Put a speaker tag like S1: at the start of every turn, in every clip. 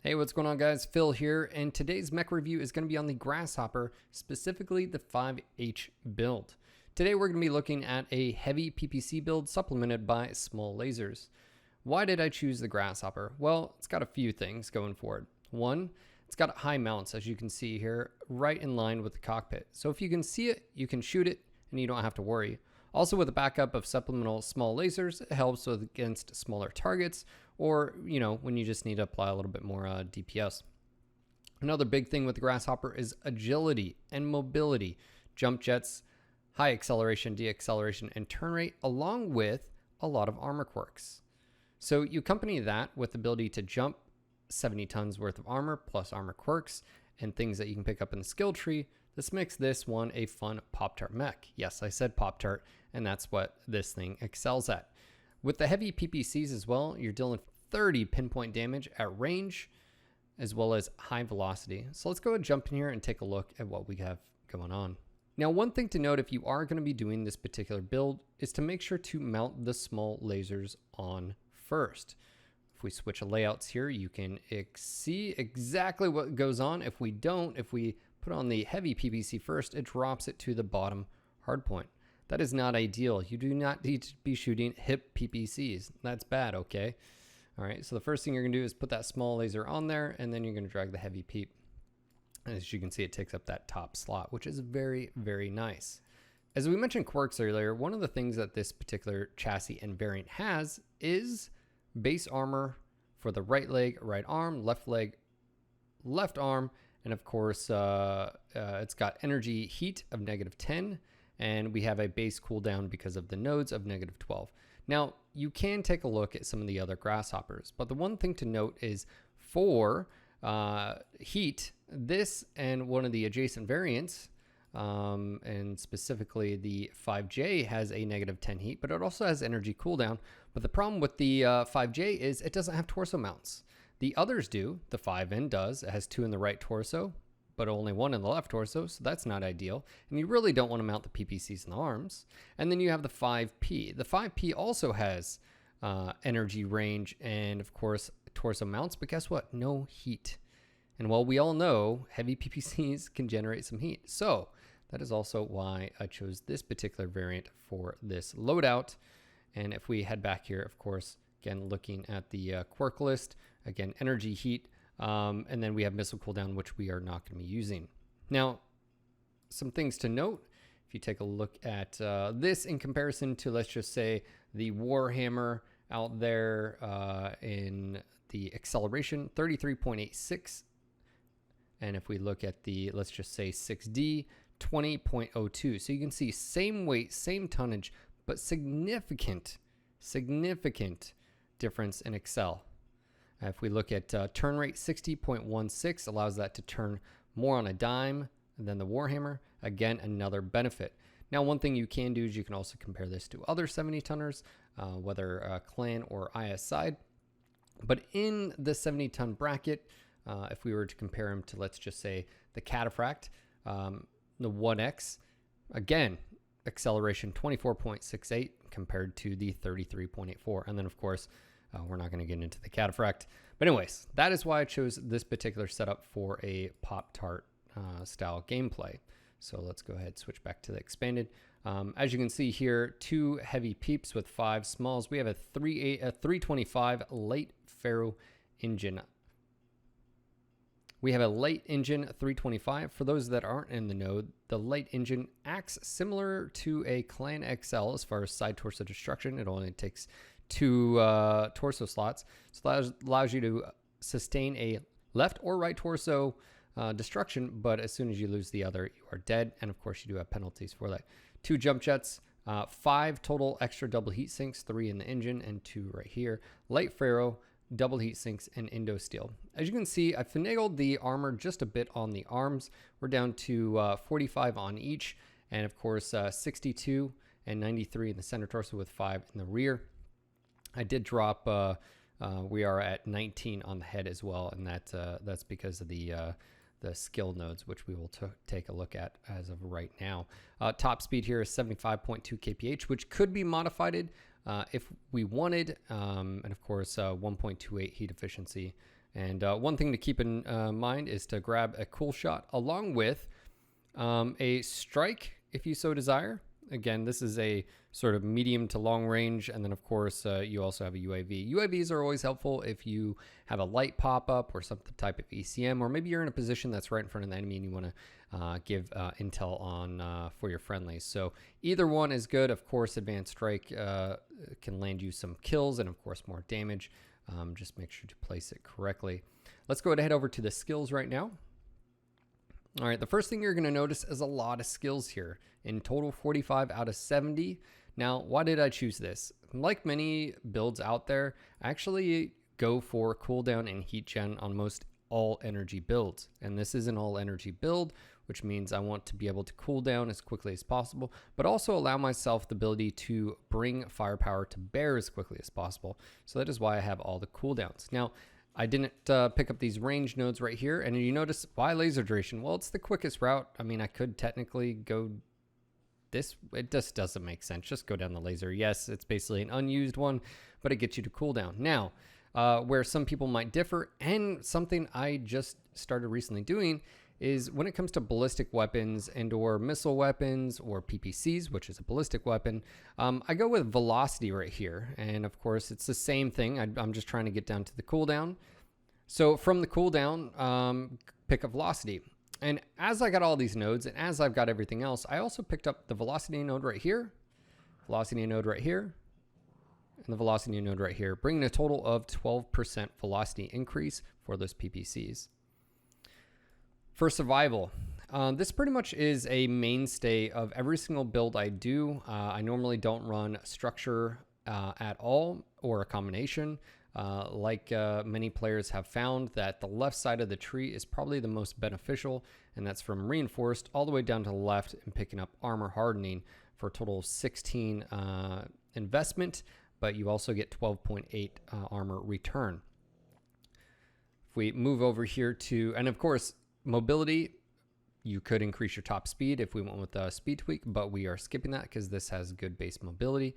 S1: Hey, what's going on, guys? Phil here, and today's mech review is going to be on the Grasshopper, specifically the 5H build. Today we're going to be looking at a heavy PPC build supplemented by small lasers. Why did I choose the Grasshopper? Well, it's got a few things going for it. One, it's got high mounts, as you can see here, right in line with the cockpit. So if you can see it, you can shoot it, and you don't have to worry. Also, with a backup of supplemental small lasers, it helps against smaller targets, or, when you just need to apply a little bit more DPS. Another big thing with the Grasshopper is agility and mobility, jump jets, high acceleration, deacceleration, and turn rate, along with a lot of armor quirks. So you accompany that with the ability to jump 70 tons worth of armor plus armor quirks and things that you can pick up in the skill tree. This makes this one a fun Pop-Tart mech. Yes, I said Pop-Tart, and that's what this thing excels at. With the heavy PPCs as well, you're dealing 30 pinpoint damage at range, as well as high velocity. So let's go ahead and jump in here and take a look at what we have going on. Now, one thing to note if you are going to be doing this particular build is to make sure to mount the small lasers on first. If we switch layouts here, you can see exactly what goes on. If we put on the heavy PPC first, it drops it to the bottom hardpoint. That is not ideal. You do not need to be shooting hip PPCs. That's bad, okay? All right, so the first thing you're gonna do is put that small laser on there, and then you're gonna drag the heavy PEEP. As you can see, it takes up that top slot, which is very, very nice. As we mentioned quirks earlier, one of the things that this particular chassis and variant has is base armor for the right leg, right arm, left leg, left arm, and of course, it's got energy heat of -10, and we have a base cooldown because of the nodes of -12. Now, you can take a look at some of the other Grasshoppers, but the one thing to note is for heat, this and one of the adjacent variants, and specifically the 5J has a -10 heat, but it also has energy cooldown. But the problem with the 5J is it doesn't have torso mounts. The others do. The 5N does. It has 2 in the right torso, but only 1 in the left torso, so that's not ideal. And you really don't want to mount the PPCs in the arms. And then you have the 5P. The 5P also has energy range and, of course, torso mounts, but guess what? No heat. And while we all know heavy PPCs can generate some heat, so that is also why I chose this particular variant for this loadout. And if we head back here, of course, again, looking at the quirk list, again, energy, heat, and then we have missile cooldown, which we are not going to be using. Now, some things to note, if you take a look at this in comparison to, let's just say, the Warhammer out there in the acceleration, 33.86. And if we look at the, let's just say 6D, 20.02. So you can see same weight, same tonnage, but significant difference in Excel. If we look at turn rate, 60.16 allows that to turn more on a dime than the Warhammer. Again, another benefit. Now, one thing you can do is you can also compare this to other 70-tonners, whether clan or IS side. But in the 70-ton bracket, if we were to compare them to, let's just say, the Cataphract, the 1X, again, acceleration 24.68 compared to the 33.84. And then, of course, we're not going to get into the Cataphract. But anyways, that is why I chose this particular setup for a Pop-Tart style gameplay. So let's go ahead and switch back to the expanded. As you can see here, 2 heavy peeps with 5 smalls. We have a 325 light ferro engine. We have a light engine 325. For those that aren't in the know, the light engine acts similar to a Clan XL as far as side torso destruction. It only takes 2 torso slots. So that allows you to sustain a left or right torso destruction, but as soon as you lose the other, you are dead. And of course, you do have penalties for that. 2 jump jets, 5 total extra double heat sinks, 3 in the engine and 2 right here. Light ferro, double heat sinks, and Indo steel. As you can see, I finagled the armor just a bit on the arms. We're down to 45 on each, and of course 62 and 93 in the center torso with 5 in the rear. I did drop, we are at 19 on the head as well, and that's because of the skill nodes, which we will take a look at as of right now. Top speed here is 75.2 kph, which could be modified if we wanted, and of course 1.28 heat efficiency And one thing to keep in mind is to grab a cool shot along with a strike if you so desire. Again, this is a sort of medium to long range. And then, of course, you also have a UAV. UAVs are always helpful if you have a light pop up or some type of ECM, or maybe you're in a position that's right in front of the enemy and you want to give intel on for your friendlies. So either one is good. Of course, advanced strike can land you some kills and, of course, more damage. Just make sure to place it correctly. Let's go ahead and head over to the skills right now. All right, the first thing you're going to notice is a lot of skills here. In total, 45 out of 70. Now, why did I choose this? Like many builds out there, I actually go for cooldown and heat gen on most all energy builds. And this is an all energy build, which means I want to be able to cool down as quickly as possible, but also allow myself the ability to bring firepower to bear as quickly as possible. So that is why I have all the cooldowns. Now, I didn't pick up these range nodes right here. And you notice, why laser duration? Well, it's the quickest route. I mean, I could technically go this. It just doesn't make sense. Just go down the laser. Yes, it's basically an unused one, but it gets you to cooldown. Now, where some people might differ, and something I just started recently doing, is when it comes to ballistic weapons and or missile weapons or PPCs, which is a ballistic weapon, I go with velocity right here. And of course, it's the same thing. I'm just trying to get down to the cooldown. So from the cooldown, pick up velocity. And as I got all these nodes and as I've got everything else, I also picked up the velocity node right here, velocity node right here, and the velocity node right here, bringing a total of 12% velocity increase for those PPCs. For survival, this pretty much is a mainstay of every single build I do. I normally don't run structure at all or a combination. Like many players have found that the left side of the tree is probably the most beneficial, and that's from reinforced all the way down to the left and picking up armor hardening for a total of 16 investment, but you also get 12.8 armor return. If we move over here to, and of course, mobility, you could increase your top speed if we went with a speed tweak, but we are skipping that because this has good base mobility.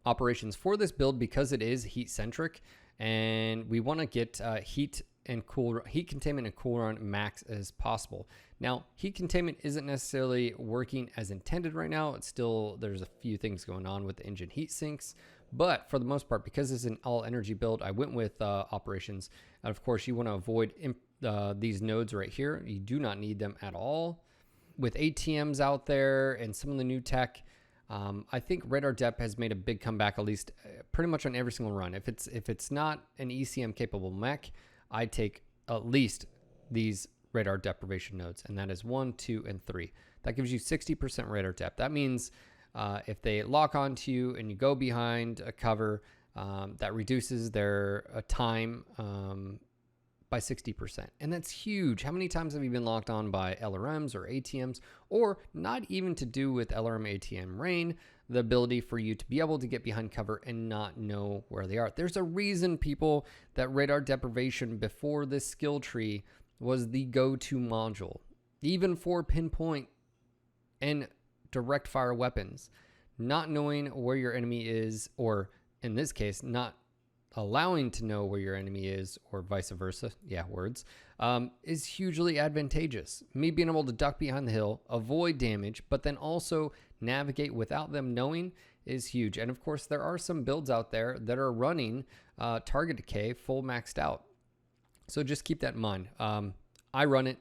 S1: Operations for this build, because it is heat centric, and we want to get heat containment and cool run max as possible. Now, heat containment isn't necessarily working as intended right now. It's still, there's a few things going on with the engine heat sinks, but for the most part, because it's an all energy build, I went with operations. And of course, you want to avoid these nodes right here. You do not need them at all. With ATMs out there and some of the new tech, I think radar depth has made a big comeback, at least pretty much on every single run. If it's not an ECM capable mech, I take at least these radar deprivation nodes, and that is 1, 2, and 3. That gives you 60% radar depth. That means if they lock onto you and you go behind a cover, that reduces their time by 60%. And that's huge. How many times have you been locked on by LRMs or ATMs, or not even to do with LRM ATM rain, the ability for you to be able to get behind cover and not know where they are. There's a reason, people, that radar deprivation before this skill tree was the go-to module, even for pinpoint and direct fire weapons. Not knowing where your enemy is, or in this case, not allowing to know where your enemy is, or vice versa, is hugely advantageous. Me being able to duck behind the hill, avoid damage, but then also navigate without them knowing is huge. And of course, there are some builds out there that are running target decay full maxed out. So just keep that in mind. I run it,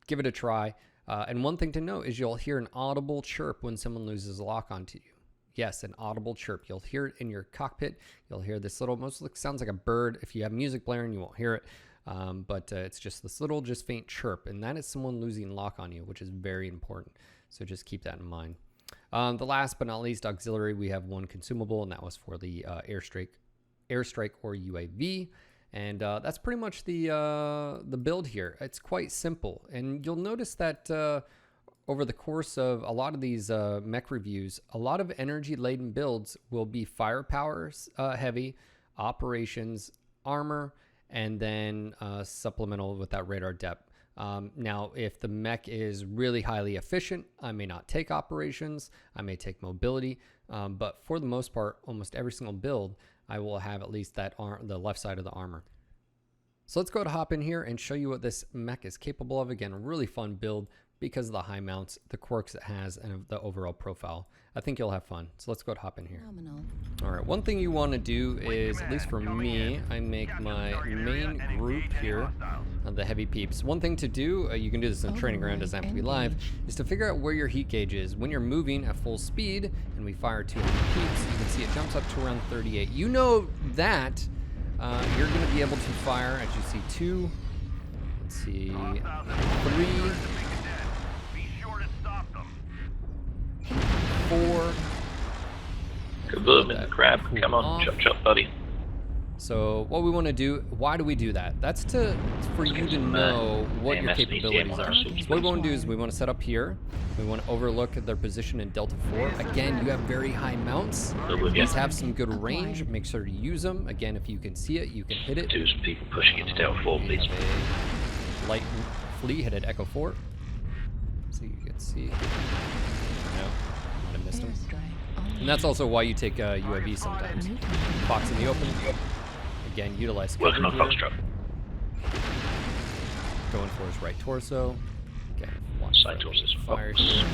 S1: give it a try. And one thing to note is you'll hear an audible chirp when someone loses a lock onto you. Yes, an audible chirp. You'll hear it in your cockpit. You'll hear this little, sounds like a bird. If you have music blaring, you won't hear it. But it's just this little, just faint chirp. And that is someone losing lock on you, which is very important. So just keep that in mind. The last but not least, auxiliary, we have one consumable, and that was for the airstrike or UAV. And that's pretty much the build here. It's quite simple. And you'll notice that over the course of a lot of these mech reviews, a lot of energy-laden builds will be firepower heavy, operations, armor, and then supplemental with that radar depth. Now, if the mech is really highly efficient, I may not take operations, I may take mobility, but for the most part, almost every single build, I will have at least that the left side of the armor. So let's go ahead and hop in here and show you what this mech is capable of. Again, a really fun build because of the high mounts, the quirks it has, and the overall profile. I think you'll have fun. So let's go ahead and hop in here.
S2: Phenomenal.
S1: All right, one thing you want to do is, at least for me, I make my main group here of the heavy peeps. One thing to do, you can do this in the training ground, doesn't have to be live, is to figure out where your heat gauge is. When you're moving at full speed and we fire 2 heavy peeps, you can see it jumps up to around 38. You know that you're going to be able to fire, as you see, 2, let's see, 3, 4.
S3: Kaboom in the crab. Come on, chop chop, buddy.
S1: So what we want to do, why do we do that? That's for you to know what your capabilities are. So what we want to do is we want to set up here. We want to overlook their position in Delta 4. Again, you have very high mounts. These have some good range. Make sure to use them. Again, if you can see it, you can hit it.
S3: Do some people pushing it to Delta 4, please.
S1: A light flea hit at Echo 4. So you can see. No, might have missed him. And that's also why you take UAV sometimes. Fox in the open. Again, utilize cover
S3: Working on Foxtrot.
S1: Going for his right torso. Again, watch
S3: Side torso is
S1: fire
S3: Fox.
S1: here.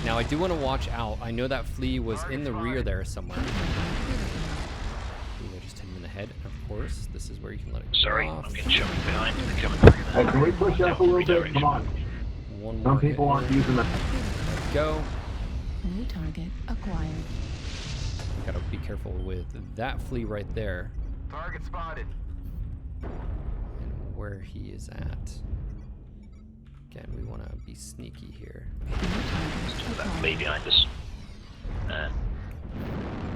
S1: Now I do want to watch out. I know that flea was in the rear there somewhere. Ooh, I just hit him in the head. Of course, this is where you can let it go
S3: Sorry,
S1: off.
S3: I'm getting shot from behind. They're coming through there.
S4: Hey, can we push up a little bit? Come on.
S1: One more
S4: Some people
S1: hit
S4: aren't
S1: here.
S4: using that.
S1: There we go.
S2: New target acquired.
S1: Gotta be careful with that flea right there.
S5: Target spotted.
S1: And where he is at. Again, we want to be sneaky here.
S3: That flea behind us.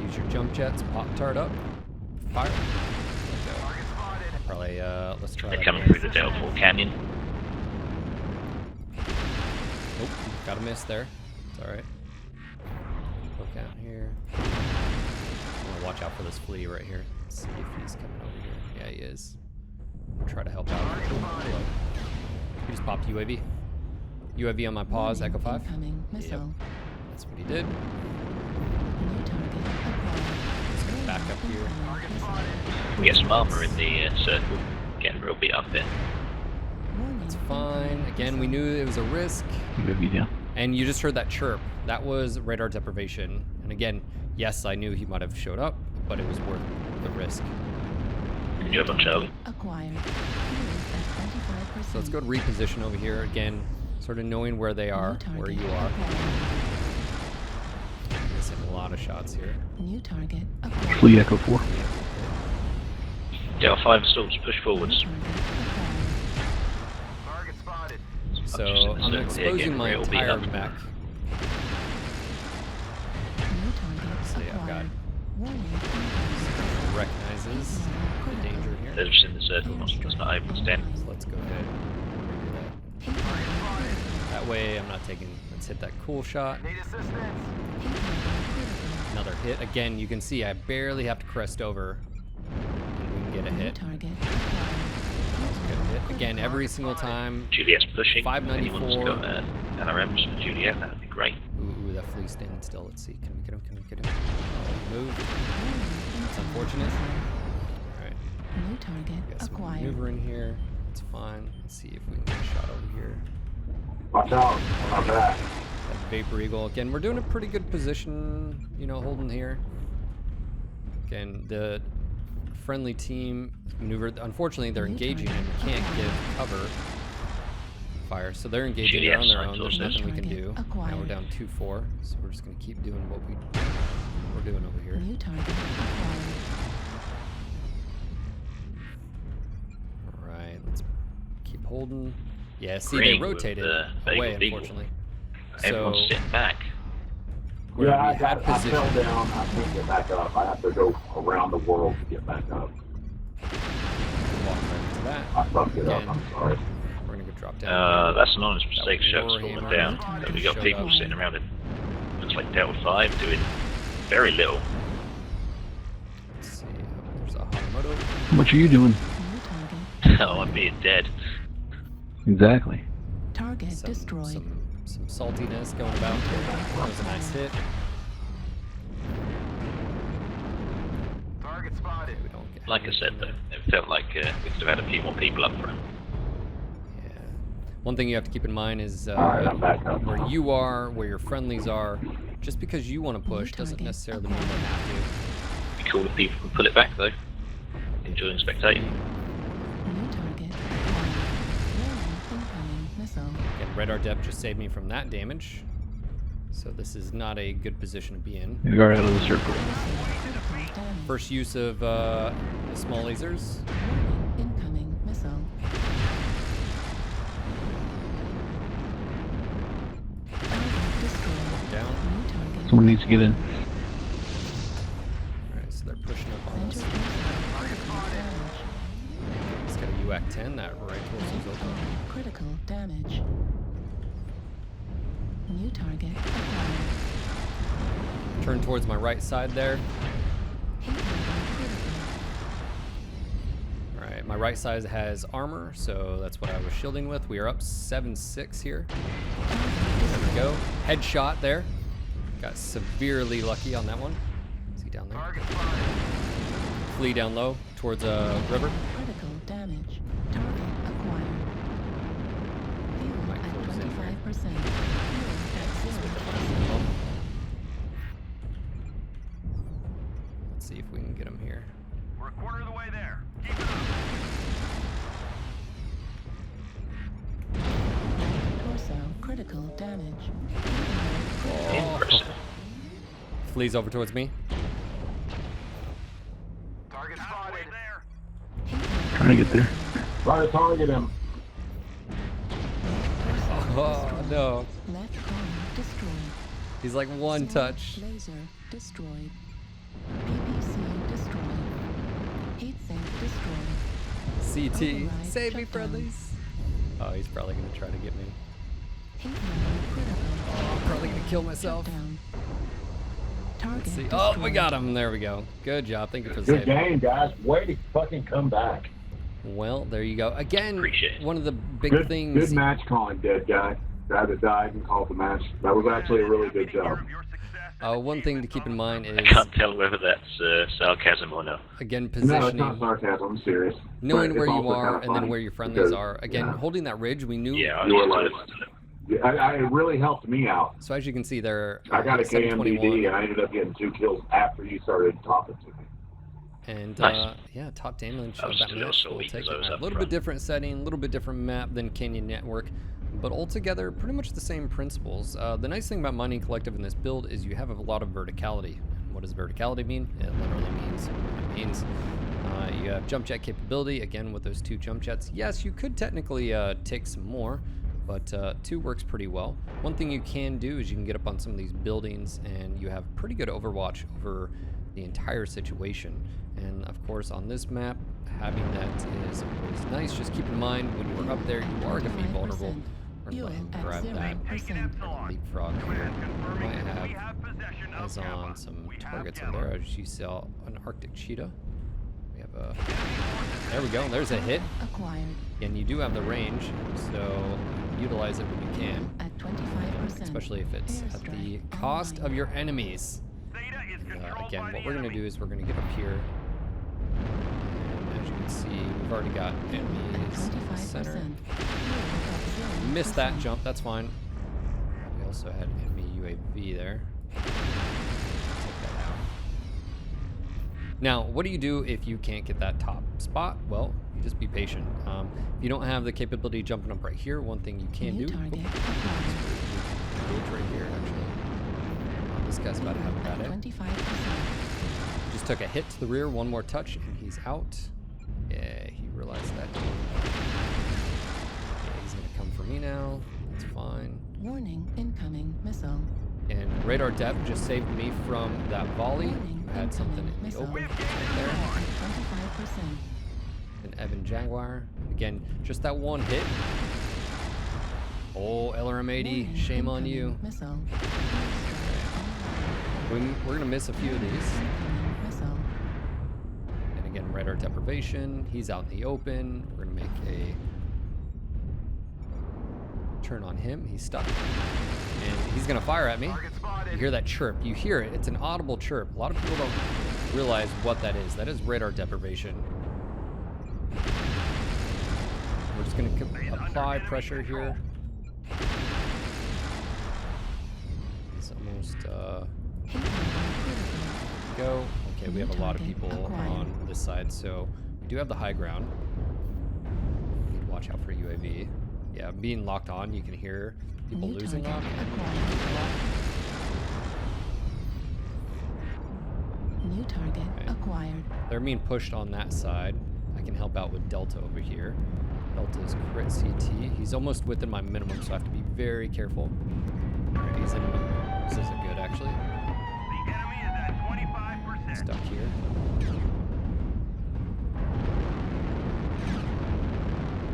S1: Use your jump jets, pop TART up, fire. There we go.
S5: Target spotted.
S1: Probably, let's try
S3: They're
S1: that
S3: coming
S1: again.
S3: through the Delta 4 canyon.
S1: Nope, got a miss there. It's alright. Look out here. I want to watch out for this flea right here. Let's see if he's coming over here. Yeah, he is. Try to help out. Hello. He just popped UAV. UAV on my paws, Echo 5.
S2: Incoming
S1: Yep,
S2: missile.
S1: that's what he did.
S2: New target acquired.
S1: Just gonna back up here.
S5: Target spotted.
S3: We get some armor in the circle. Getting real beat up there.
S1: It's fine. Again, we knew it was a risk.
S3: UAV down.
S1: And you just heard that chirp. That was radar deprivation. And again, yes, I knew he might have showed up, but it was worth the risk.
S3: Can you have on Charlie?
S2: Acquired. Fuel at 25%.
S1: So let's go to reposition over here. Again, sort of knowing where they are, where you are. Missing a lot of shots here.
S2: New target acquired.
S6: Flea Echo 4.
S3: Delta 5 stalls, push forwards.
S2: New target acquired.
S5: Target spotted.
S1: So I'm exposing my entire mech.
S2: New target
S1: See, I've got
S2: acquired. Warning.
S1: recognizes the danger here.
S3: They're just in the circle, it's not able to stand.
S1: So let's go ahead and do that. That way I'm not taking, let's hit that cool shot.
S5: Need assistance.
S1: Another hit. Again, you can see I barely have to crest over and we can get a
S2: New
S1: hit.
S2: target acquired.
S1: Get a hit. Again, every single time.
S3: Juliet's pushing.
S1: 594.
S3: Anyone's got LRMs for Juliet, that would be great.
S1: Ooh, that flea's standing still. Let's see. Can we get him? Can we get him? Oh, move. That's unfortunate. Alright.
S2: New target
S1: Got some
S2: acquired.
S1: maneuver in here. It's fine. Let's see if we can get a shot over here.
S4: Watch out. I'm back.
S1: That Vapor Eagle. Again, we're doing a pretty good position, you know, holding here. Again, the friendly team maneuver. Unfortunately, they're engaging and we can't give cover fire. So they're engaging. They're on their own. There's nothing we can do. Now we're down 2-4. So we're just going to keep doing what we're doing over here.
S2: New target acquired.
S1: All right, let's keep holding. Yeah, see, they
S3: Agreeing with
S1: rotated
S3: the
S1: away,
S3: Bagel Beagle.
S1: unfortunately.
S3: Everyone's
S1: So
S3: sitting back.
S1: where
S4: Yeah,
S1: we had
S4: I fell
S1: position.
S4: down. I can't get back up. I have to go around the world to get back up.
S1: Walk right into that.
S4: I fucked it up.
S1: Again.
S4: I'm sorry.
S1: We're gonna go drop down.
S3: That's an honest mistake.
S1: was
S3: Shucks
S1: Warhammer.
S3: falling down.
S2: Warhammer.
S3: And we got
S1: Showed
S3: people
S1: up.
S3: sitting around it. Looks like Delta 5 doing very little.
S1: Let's see. There's a Hanamoto.
S6: How much are you doing?
S2: New target.
S3: Oh, I'm being dead.
S6: Exactly.
S2: Target
S1: Some
S2: destroyed.
S1: saltiness going about here. That was a nice hit.
S5: Target Target spotted.
S1: We don't get
S3: Like I said, though, it felt like we could have had a few more people up front.
S1: Yeah. One thing you have to keep in mind is
S4: Alright, I'm back up.
S1: where you are, where your friendlies are. Just because you want to push doesn't
S2: target
S1: necessarily mean they have to.
S3: It'd be cool if people could pull it back, though. Enjoying spectating.
S2: New target acquired. Warning, incoming missile.
S1: Again, Red Depth just saved me from that damage. So this is not a good position to be in.
S6: We are out of the circle.
S2: Critical damage.
S1: First use of the small lasers.
S2: Warning, incoming missile. Target destroyed.
S1: Down.
S2: New target.
S6: Someone needs to get in.
S1: Alright, so they're pushing up on
S2: Center
S1: us.
S2: critical damage.
S1: He's got a UAC-10, that right torso's open.
S2: Critical damage. New target acquired.
S1: Turn towards my right side there.
S2: Heat level critical.
S1: Alright, my right side has armor, so that's what I was shielding with. We are up 7-6 here. There we go. Headshot there. Got severely lucky on that one. Is he down there?
S5: Target spotted.
S1: Flee down low towards a river.
S2: Critical damage. Target acquired. Fuel
S1: Might
S2: at
S1: close in here.
S2: 25%. Fuel at 0%.
S1: Let's see if we can get him here.
S5: We're a quarter of the way there. Keep it up.
S2: Torso critical damage.
S3: Impressive.
S1: Flees over towards me.
S5: Target spotted. There.
S6: Trying to get there.
S4: Try to target him.
S1: Oh no.
S2: Mech destroyed.
S1: He's like one
S2: Small
S1: touch.
S2: Laser destroyed. PPC destroyed. Heat sink destroyed.
S1: CT.
S2: Override
S1: Save me,
S2: shut down.
S1: friendlies. Oh, he's probably gonna try to get me.
S2: Heat level critical.
S1: I'm probably gonna kill myself.
S2: Shutdown. Target
S1: Let's see.
S2: destroyed.
S1: Oh, we got him. There we go. Good job. Thank you for the
S4: Good
S1: save.
S4: game, guys. Way to fucking come back.
S1: Well, there you go. Again,
S3: Appreciate it.
S1: one of the big
S4: Good,
S1: things.
S4: good match calling, dead guy. Guy that died and called the match. That was actually a really good job.
S1: One thing to keep in mind is,
S3: I can't tell whether that's sarcasm or not.
S1: again,
S4: No, it's not
S1: positioning,
S4: sarcasm. I'm serious.
S1: knowing
S4: But
S1: where
S4: it's
S1: you
S4: also
S1: are
S4: kinda
S1: and then
S4: funny
S1: where your friendlies
S4: because,
S1: are. Again,
S4: yeah.
S1: holding that ridge, we knew.
S3: Yeah, I
S4: You were
S3: was
S4: like, it really helped me out.
S1: So as you can see there,
S4: I got a
S1: 721.
S4: KMDD and I ended up getting 2 kills after you started talking to me.
S1: And
S3: Nice.
S1: yeah, top damage
S3: I
S1: of
S3: was
S1: that
S3: a little
S1: match.
S3: sore
S1: We'll take
S3: because I
S1: it.
S3: was
S1: A
S3: up
S1: little bit
S3: front.
S1: different setting, a little bit different map than Canyon Network, but altogether pretty much the same principles. The nice thing about Mining Collective in this build is you have a lot of verticality. What does verticality mean? It literally means what it means. You have jump jet capability, again with those 2 jump jets. Yes, you could technically take some more, but 2 works pretty well. One thing you can do is you can get up on some of these buildings and you have pretty good overwatch over the entire situation. And of course on this map, having that is always nice. Just keep in mind when you are up there, you are going to be vulnerable. We're going to go ahead and grab that. We're going to leapfrog here. We might have eyes on some targets over there. As you saw, an Arctic cheetah. We have a... There we go. There's a hit.
S2: Acquired
S1: And you do have the range, so utilize it when you can.
S2: at 25%.
S1: Especially if it's at the
S2: Airstrike
S1: cost of
S2: online.
S1: your enemies. Again, what we're going to do is we're going to get up here. And as you can see, we've already got enemies in the center.
S2: 25%.
S1: Missed that jump, that's fine. We also had enemy UAV there. Take that out. Now, what do you do if you can't get that top spot? Well, you just be patient. If you don't have the capability of jumping up right here, one thing you can
S2: New
S1: do.
S2: target
S1: Oop,
S2: acquired.
S1: engage right here, actually. This guy's about to have a bad
S2: At
S1: hit.
S2: 25%.
S1: Just took a hit to the rear, one more touch, and he's out. Yeah, he realized that. Yeah, he's gonna come for me now. That's fine.
S2: Warning, incoming missile.
S1: And radar depth just saved me from that volley.
S2: Warning,
S1: You had something in the
S2: missile.
S1: open right
S2: At
S1: there.
S2: 25%.
S1: An Evan Jaguar. Again, just that one hit. Oh, LRM-80,
S2: Warning,
S1: shame on you.
S2: incoming Missile.
S1: We're gonna miss a few of these.
S2: Incoming missile.
S1: And again, radar deprivation. He's out in the open. We're gonna make a turn on him. He's stuck. And he's gonna fire at me.
S5: Target
S1: You
S5: spotted.
S1: hear that chirp. You hear it. It's an audible chirp. A lot of people don't realize what that is. That is radar deprivation. We're just going to apply pressure here. It's almost, go. Okay, we have a lot of people on this side, so we do have the high ground. Need to watch out for UAV. Yeah, being locked on, you can hear people losing on.
S2: New target acquired.
S1: They're being pushed on that side. I can help out with Delta over here. Delta's crit CT. He's almost within my minimum, so I have to be very careful. Alright, he's in. This isn't good, actually.
S5: The enemy is at 25%.
S1: Stuck here.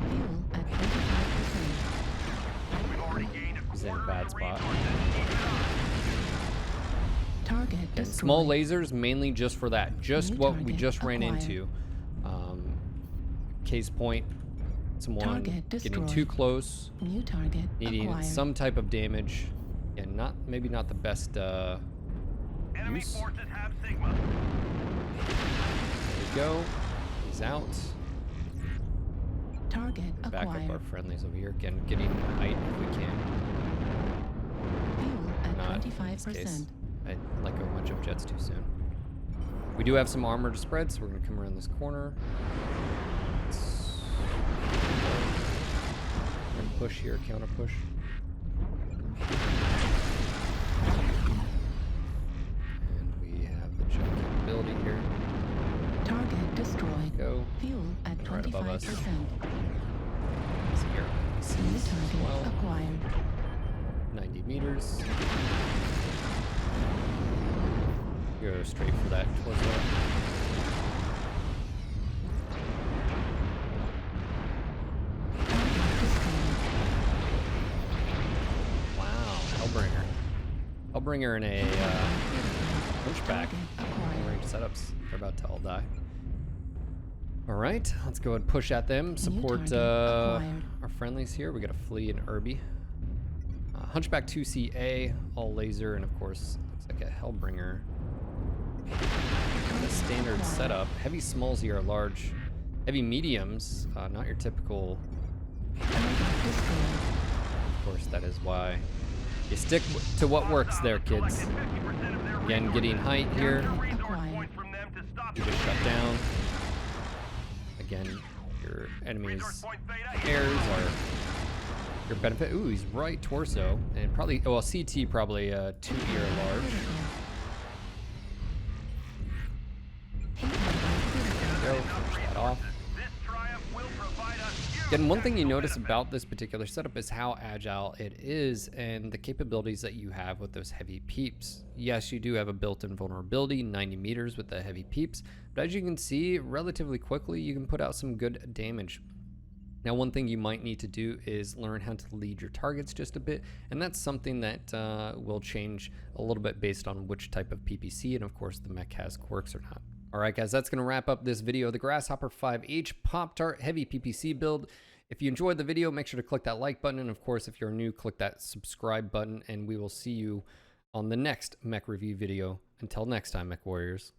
S2: Fuel at 25%.
S5: We've already gained a
S1: He's in a
S5: quarter
S1: bad
S5: of the
S1: spot.
S5: reinforcements. Keep it up.
S2: Target
S1: And
S2: destroyed.
S1: small lasers mainly just for that. Just
S2: New
S1: what we
S2: target
S1: just ran
S2: acquired.
S1: into. Case point. Someone
S2: Target
S1: getting
S2: destroyed.
S1: too close.
S2: New target
S1: Needing
S2: acquired.
S1: some type of damage. And maybe not the best
S5: Enemy
S1: use.
S5: forces have Sigma.
S1: There we go. He's out.
S2: Target
S1: Back up
S2: acquired.
S1: our friendlies over here. Again, getting height if we can.
S2: Fuel at
S1: Not in this case.
S2: 25%.
S1: I let go of my jump jets too soon. We do have some armor to spread, so we're going to come around this corner. We're going to push here, counter push. And we have the jump capability here.
S2: Target destroyed.
S1: Go.
S2: Fuel at
S1: And right above us.
S2: 25%.
S1: It's here.
S2: New
S1: As
S2: target
S1: well.
S2: acquired.
S1: 90 meters. Go straight for that torso.
S2: Target destroyed.
S1: Wow, Hellbringer. Hellbringer in a hunchback.
S2: Target acquired.
S1: Range setups. They're about to all die. Alright, let's go ahead and push at them. Support
S2: target acquired.
S1: our friendlies here. We got a Flea and Irby. Hunchback 2CA, all laser, and of course, looks like a Hellbringer. Kind of standard setup. Heavy smalls here are large. Heavy mediums, not your typical.
S2: Target destroyed.
S1: Of course, that is why you stick to what works there, kids. Again, getting height here.
S2: Acquired.
S1: You just shut down. Again, your enemy's airs are your benefit. Ooh, he's right torso. And probably, well, CT probably 2-ear large. Go, finish that off. Again, one thing you notice about this particular setup is how agile it is and the capabilities that you have with those heavy peeps. Yes, you do have a built-in vulnerability, 90 meters with the heavy peeps, but as you can see, relatively quickly, you can put out some good damage. Now, one thing you might need to do is learn how to lead your targets just a bit, and that's something that will change a little bit based on which type of PPC, and of course, the mech has quirks or not. All right, guys, that's going to wrap up this video. The Grasshopper 5H Pop-Tart Heavy PPC build. If you enjoyed the video, make sure to click that like button. And of course, if you're new, click that subscribe button. And we will see you on the next mech review video. Until next time, Mech Warriors.